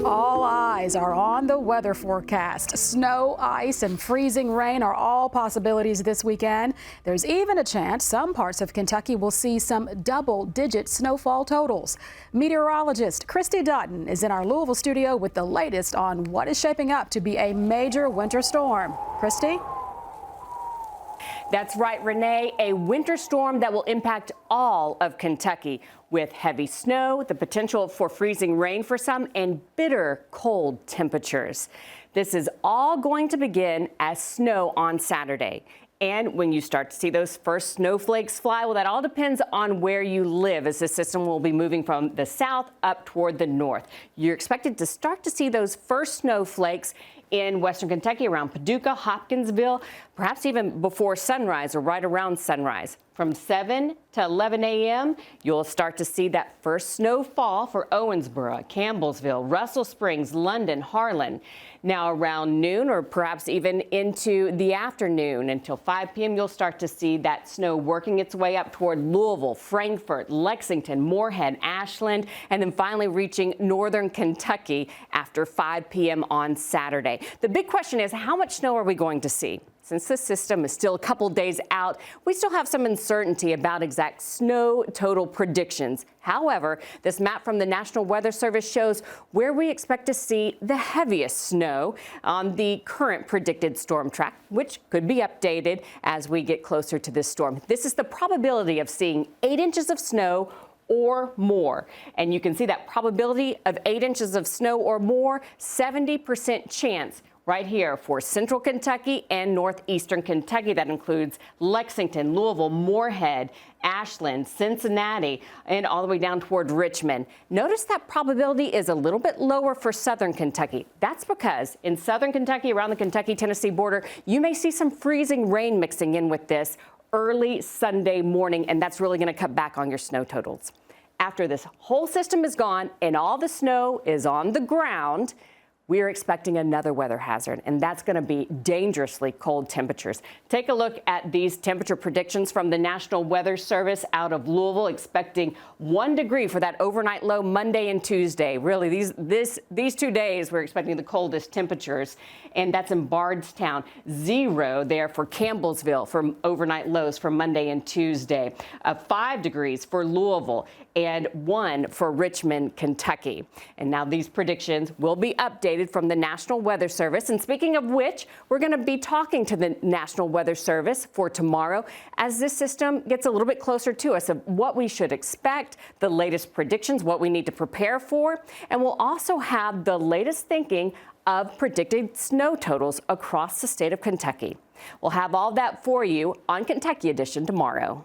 All eyes are on the weather forecast. Snow, ice, and freezing rain are all possibilities this weekend. There's even a chance some parts of Kentucky will see some double-digit snowfall totals. Meteorologist Christy Dutton is in our Louisville studio with the latest on what is shaping up to be a major winter storm. Christy? That's right, Renee, a winter storm that will impact all of Kentucky with heavy snow, the potential for freezing rain for some, and bitter cold temperatures. This is all going to begin as snow on Saturday. And when you start to see those first snowflakes fly, well, that all depends on where you live, as the system will be moving from the south up toward the north. You're expected to start to see those first snowflakes in western Kentucky around Paducah, Hopkinsville, perhaps even before sunrise or right around sunrise. From 7 to 11 a.m., you'll start to see that first snowfall for Owensboro, Campbellsville, Russell Springs, London, Harlan. Now around noon or perhaps even into the afternoon until 5 p.m., you'll start to see that snow working its way up toward Louisville, Frankfort, Lexington, Moorhead, Ashland, and then finally reaching northern Kentucky after 5 p.m. on Saturday. The big question is, how much snow are we going to see? Since this system is still a couple days out, we still have some uncertainty about exact snow total predictions. However, this map from the National Weather Service shows where we expect to see the heaviest snow on the current predicted storm track, which could be updated as we get closer to this storm. This is the probability of seeing 8 inches of snow or more. And you can see that probability of 8 inches of snow or more, 70% chance right here for central Kentucky and northeastern Kentucky. That includes Lexington, Louisville, Moorhead, Ashland, Cincinnati, and all the way down toward Richmond. Notice that probability is a little bit lower for southern Kentucky. That's because in southern Kentucky, around the Kentucky-Tennessee border, you may see some freezing rain mixing in with this early Sunday morning, and that's really going to cut back on your snow totals. After this whole system is gone and all the snow is on the ground, we are expecting another weather hazard, and that's going to be dangerously cold temperatures. Take a look at these temperature predictions from the National Weather Service out of Louisville, expecting 1 degree for that overnight low Monday and Tuesday. Really, these 2 days, we're expecting the coldest temperatures, and that's in Bardstown. 0 there for Campbellsville for overnight lows for Monday and Tuesday. 5 degrees for Louisville, and 1 for Richmond, Kentucky. And now these predictions will be updated from the National Weather Service. And speaking of which, we're going to be talking to the National Weather Service for tomorrow as this system gets a little bit closer to us of what we should expect, the latest predictions, what we need to prepare for. And we'll also have the latest thinking of predicted snow totals across the state of Kentucky. We'll have all that for you on Kentucky Edition tomorrow.